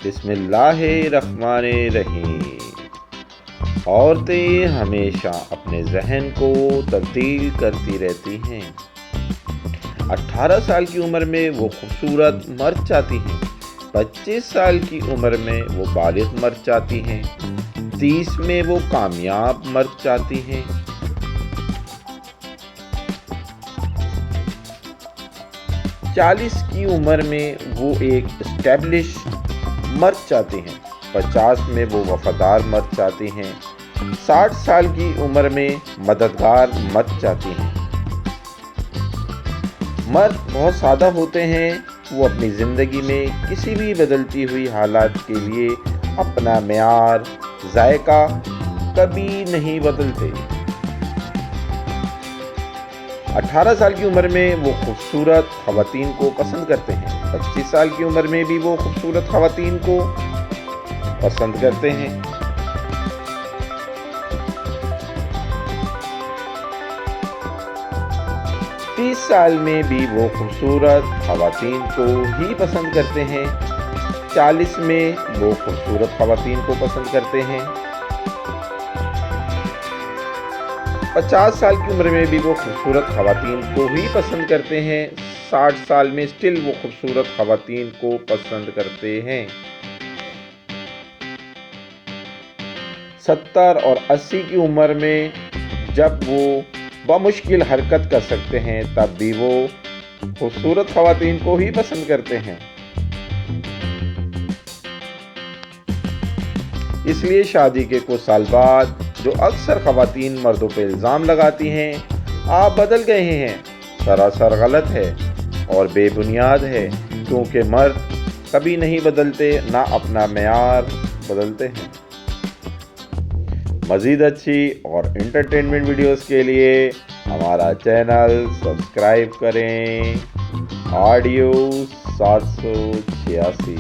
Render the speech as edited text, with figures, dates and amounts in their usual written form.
بسم اللہ الرحمن الرحیم۔ عورتیں ہمیشہ اپنے ذہن کو تبدیل کرتی رہتی ہیں۔ 18 سال کی عمر میں وہ خوبصورت مرد چاہتی ہیں، 25 سال کی عمر میں وہ بالغ مرد چاہتی ہیں، 30 میں وہ کامیاب مرد چاہتی ہیں، 40 کی عمر میں وہ ایک اسٹیبلش مرد چاہتی ہیں، 50 میں وہ وفادار مرد چاہتی ہیں، 60 سال کی عمر میں مددگار مرد چاہتی ہیں۔ مرد بہت سادہ ہوتے ہیں، وہ اپنی زندگی میں کسی بھی بدلتی ہوئی حالات کے لیے اپنا معیار، ذائقہ کبھی نہیں بدلتے۔ 18 سال کی عمر میں وہ خوبصورت خواتین کو پسند کرتے ہیں، 25 سال کی عمر میں بھی وہ خوبصورت خواتین کو پسند کرتے ہیں، 30 سال میں بھی وہ خوبصورت خواتین کو ہی پسند کرتے ہیں، 40 میں وہ خوبصورت خواتین کو پسند کرتے ہیں، 50 سال کی عمر میں بھی وہ خوبصورت خواتین کو ہی پسند کرتے ہیں، 60 سال میں سٹل وہ خوبصورت خواتین کو پسند کرتے ہیں، 70 اور 80 کی عمر میں جب وہ بمشکل حرکت کر سکتے ہیں تب بھی وہ خوبصورت خواتین کو ہی پسند کرتے ہیں۔ اس لیے شادی کے کچھ سال بعد جو اکثر خواتین مردوں پہ الزام لگاتی ہیں آپ بدل گئے ہیں، سراسر غلط ہے اور بے بنیاد ہے، کیونکہ مرد کبھی نہیں بدلتے، نہ اپنا معیار بدلتے ہیں۔ مزید اچھی اور انٹرٹینمنٹ ویڈیوز کے لیے ہمارا چینل سبسکرائب کریں۔ آڈیو 786